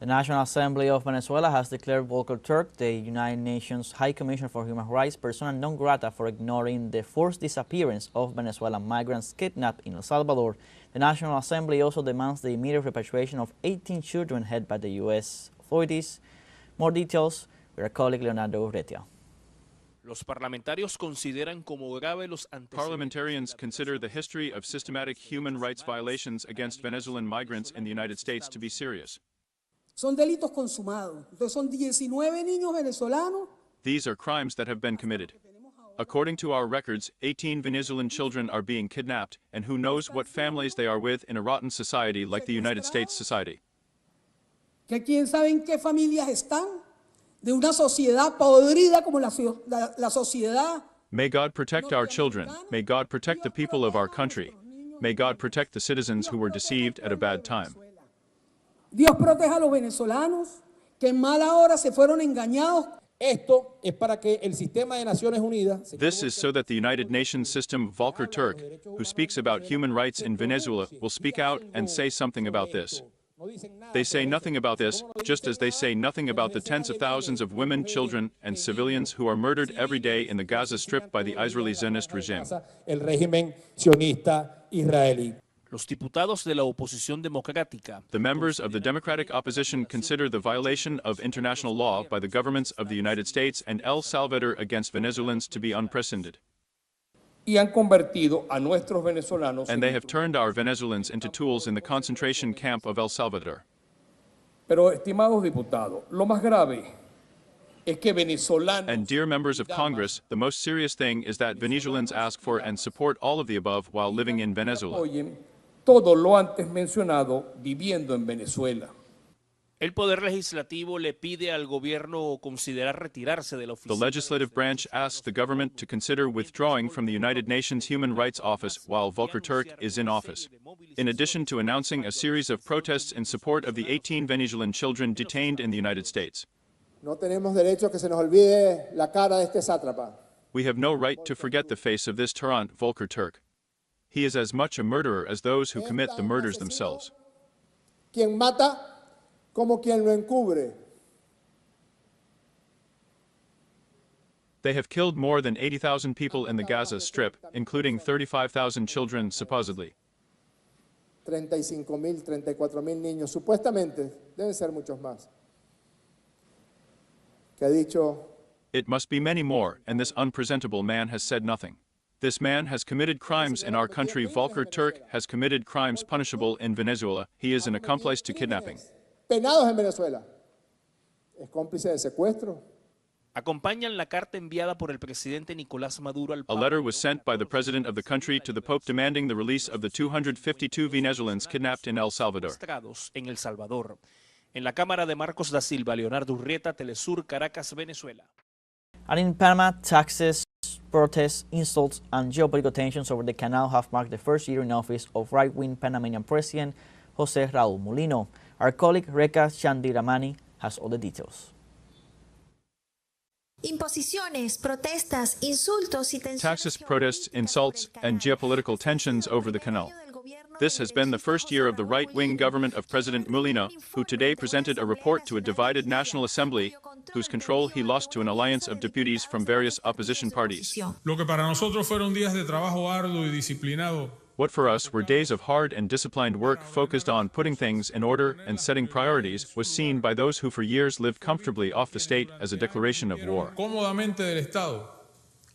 The National Assembly of Venezuela has declared Volker Turk, the United Nations High Commissioner for Human Rights, persona non grata for ignoring the forced disappearance of Venezuelan migrants kidnapped in El Salvador. The National Assembly also demands the immediate repatriation of 18 children held by the U.S. authorities. More details with our colleague Leonardo Urretia. Parliamentarians consider the history of systematic human rights violations against Venezuelan migrants in the United States to be serious. Son delitos consumados. Entonces son 19 niños venezolanos. These are crimes that have been committed. According to our records, 18 Venezuelan children are being kidnapped, and who knows what families they are with in a rotten society like the United States society. Que quién sabe en qué familias están de una sociedad podrida como la sociedad. May God protect our children. May God protect the people of our country. May God protect the citizens who were deceived at a bad time. Dios proteja a los venezolanos que en mala hora se fueron engañados. Esto es para que el sistema de Naciones Unidas. This is so that the United Nations system Volker Turk, who speaks about human rights in Venezuela, will speak out and say something about this. They say nothing about this, just as they say nothing about the tens of thousands of women, children, and civilians who are murdered every day in the Gaza Strip by the Israeli Zionist regime. El régimen sionista israelí. Los diputados de la oposición democrática. The members of the Democratic opposition consider the violation of international law by the governments of the United States and El Salvador against Venezuelans to be unprecedented. Y han convertido a nuestros venezolanos. And they have turned our Venezuelans into tools in the concentration camp of El Salvador. Pero, estimados diputados, lo más grave es que venezolanos. And dear members of Congress, the most serious thing is that Venezuelans ask for and support all of the above while living in Venezuela. Todo lo antes mencionado viviendo en Venezuela. El Poder Legislativo le pide al gobierno considerar retirarse de la oficina. The legislative branch asks the government to consider withdrawing from the United Nations Human Rights Office while Volker Turk is in office, in addition to announcing a series of protests in support of the 18 Venezuelan children detained in the United States. No tenemos derecho a que se nos olvide la cara de este sátrapa. We have no right to forget the face of this tyrant, Volker Turk. He is as much a murderer as those who commit the murders themselves. Quien mata como quien lo encubre. They have killed more than 80,000 people in the Gaza Strip, including 35,000 children, supposedly. 35,000, 34,000 niños, supuestamente, deben ser muchos más. Que ha dicho, it must be many more, and this unpresentable man has said nothing. This man has committed crimes in our country. Volker Turk has committed crimes punishable in Venezuela. He is an accomplice to kidnapping. Penados en Venezuela. Es cómplice de secuestro. Acompañan la carta enviada por el presidente Nicolás Maduro al Papa. A letter was sent by the president of the country to the Pope demanding the release of the 252 Venezuelans kidnapped in El Salvador. En El Salvador. En la Cámara de Marcos da Silva, Leonardo Urrieta, Telesur, Caracas, Venezuela. And in Panama, taxes, protests, insults, and geopolitical tensions over the canal have marked the first year in office of right-wing Panamanian President José Raúl Mulino. Our colleague Rekha Chandiramani has all the details. Imposiciones, protestas, insultos y tensiones. Taxes, protests, insults, and geopolitical tensions over the canal. This has been the first year of the right-wing government of President Mulino, who today presented a report to a divided National Assembly, whose control he lost to an alliance of deputies from various opposition parties. Lo que para nosotros fueron días de trabajo arduo y disciplinado. What for us were days of hard and disciplined work focused on putting things in order and setting priorities was seen by those who for years lived comfortably off the state as a declaration of war. Cómodamente del Estado,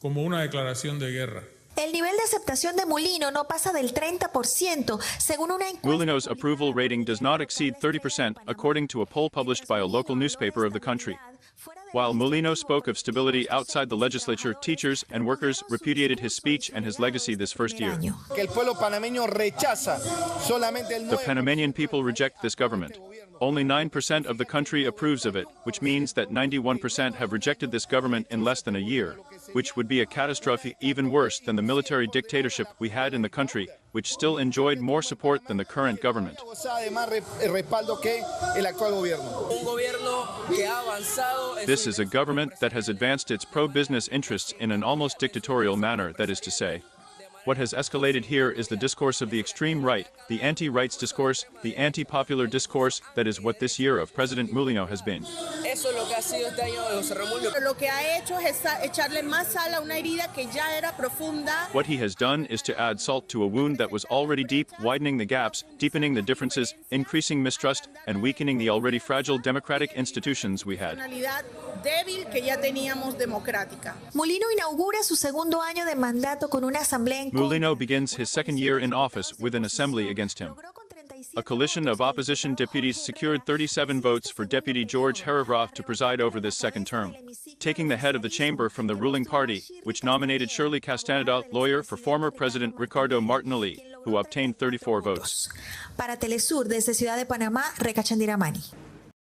como una declaración de guerra. El nivel de aceptación de Mulino no pasa del 30%, según una encuesta. Mulino's approval rating does not exceed 30%, according to a poll published by a local newspaper of the country. While Mulino spoke of stability outside the legislature, teachers and workers repudiated his speech and his legacy this first year. The Panamanian people reject this government. Only 9% of the country approves of it, which means that 91% have rejected this government in less than a year, which would be a catastrophe even worse than the military dictatorship we had in the country, which still enjoyed more support than the current government. This is a government that has advanced its pro-business interests in an almost dictatorial manner, that is to say. What has escalated here is the discourse of the extreme right, the anti-rights discourse, the anti-popular discourse. That is what this year of President Mulino has been. Eso es lo que ha sido este año de José Romulo. Lo que ha hecho es echarle más sal a una herida que ya era profunda. What he has done is to add salt to a wound that was already deep, widening the gaps, deepening the differences, increasing mistrust, and weakening the already fragile democratic institutions we had. Débil que ya teníamos democrática. Molino inaugura su segundo año de mandato con una asamblea en Mulino begins his second year in office with an assembly against him. A coalition of opposition deputies secured 37 votes for Deputy George Herrera to preside over this second term, taking the head of the chamber from the ruling party, which nominated Shirley Castaneda, lawyer for former President Ricardo Martinelli, who obtained 34 votes. Para Telesur, desde Ciudad de Panamá, Reca Chandiramani.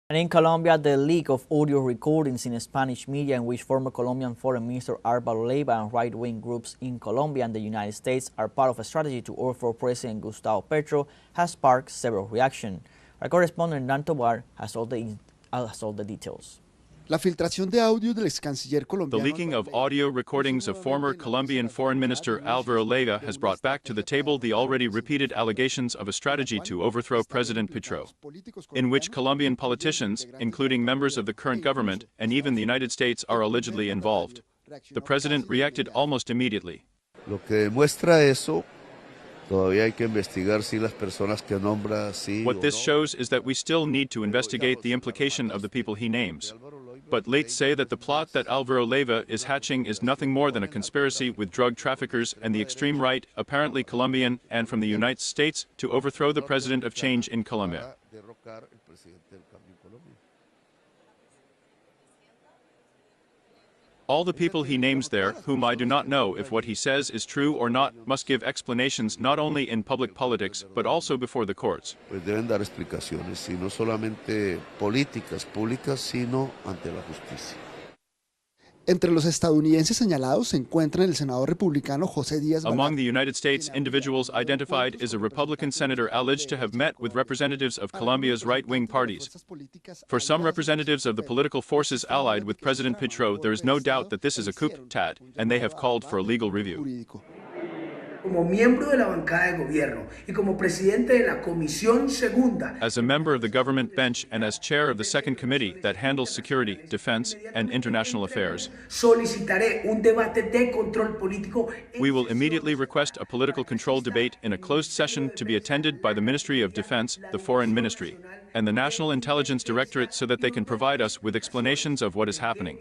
And in Colombia, the leak of audio recordings in Spanish media in which former Colombian Foreign Minister Álvaro Leiva and right-wing groups in Colombia and the United States are part of a strategy to overthrow President Gustavo Petro has sparked several reactions. Our correspondent Dan Tobar has all the details. La filtración de audio del ex canciller The colombiano. leaking of audio recordings of former Colombian Foreign Minister Álvaro Leiva has brought back to the table the already repeated allegations of a strategy to overthrow President Petro, in which Colombian politicians, including members of the current government and even the United States, are allegedly involved. The president reacted almost immediately. Lo que demuestra eso, todavía hay que investigar si las personas que nombra sí. What this shows is that we still need to investigate the implication of the people he names. But let's say that the plot that Álvaro Leiva is hatching is nothing more than a conspiracy with drug traffickers and the extreme right, apparently Colombian and from the United States, to overthrow the president of change in Colombia. All the people he names there, whom I do not know if what he says is true or not, must give explanations not only in public politics, but also before the courts. Pues deben dar explicaciones, y no solamente políticas públicas, sino ante la justicia. Entre los estadounidenses señalados se encuentran el senador republicano José Díaz Balart. Among the United States, individuals identified is a Republican senator alleged to have met with representatives of Colombia's right-wing parties. For some representatives of the political forces allied with President Petro, there is no doubt that this is a coup d'etat, and they have called for a legal review. Como miembro de la bancada de gobierno y como presidente de la Comisión Segunda. As a member of the government bench and as chair of the second committee that handles security, defense, and international affairs, solicitaré un debate de control político. We will immediately request a political control debate in a closed session to be attended by the Ministry of Defense, the Foreign Ministry, and the National Intelligence Directorate so that they can provide us with explanations of what is happening.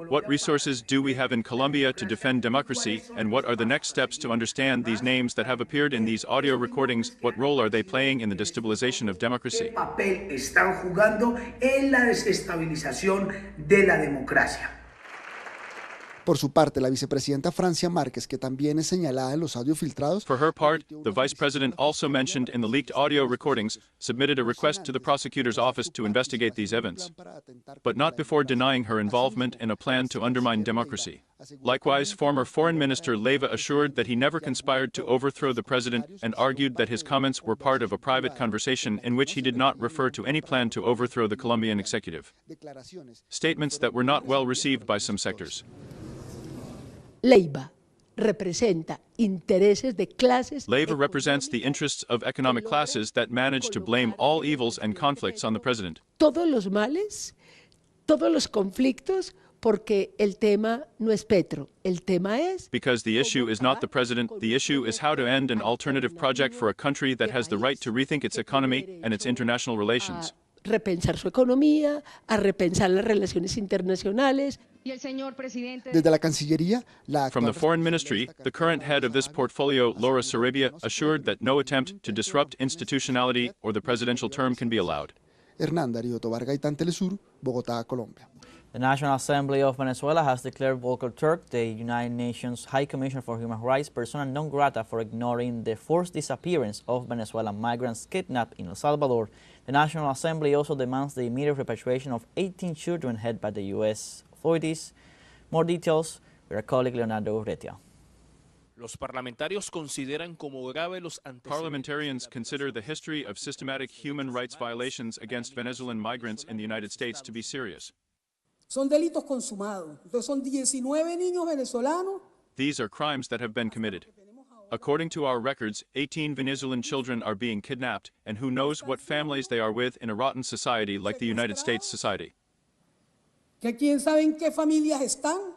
What resources do we have in Colombia to defend democracy, and what are the next steps to understand these names that have appeared in these audio recordings? What role are they playing in the destabilization of democracy? ¿Qué papel están jugando en la desestabilización de la democracia? Por su parte, la vicepresidenta Francia Márquez, que también es señalada en los audios filtrados. For her part, the vice president, also mentioned in the leaked audio recordings, submitted a request to the prosecutor's office to investigate these events, but not before denying her involvement in a plan to undermine democracy. Likewise, former Foreign Minister Leiva assured that he never conspired to overthrow the president and argued that his comments were part of a private conversation in which he did not refer to any plan to overthrow the Colombian executive. Statements that were not well received by some sectors. Leiva representa intereses de clases. Leiva represents the interests of economic classes that manage to blame all evils and conflicts on the president. Todos los males, todos los conflictos, porque el tema no es Petro, el tema es. Because the issue is not the president, the issue is how to end an alternative project for a country that has the right to rethink its economy and its international relations. Repensar su economía, a repensar las relaciones internacionales. Desde la Cancillería, From the Foreign Ministry, the current head of this portfolio, Laura Sarabia, assured that no attempt to disrupt institutionality or the presidential term can be allowed. Hernán Darío Tobar Gaitán, Telesur, Bogotá, Colombia. The National Assembly of Venezuela has declared Volker Turk, the United Nations High Commissioner for Human Rights, persona non grata for ignoring the forced disappearance of Venezuelan migrants kidnapped in El Salvador. The National Assembly also demands the immediate repatriation of 18 children held by the U.S. authorities. More details with our colleague Leonardo Urretia. Los parlamentarios consideran como grave los Parliamentarians consider the history of systematic human rights violations against Venezuelan migrants in the United States to be serious. Son delitos consumados. Entonces son 19 niños venezolanos. These are crimes that have been committed. According to our records, 18 Venezuelan children are being kidnapped, and who knows what families they are with in a rotten society like the United States society. ¿Que quién sabe en qué familias están?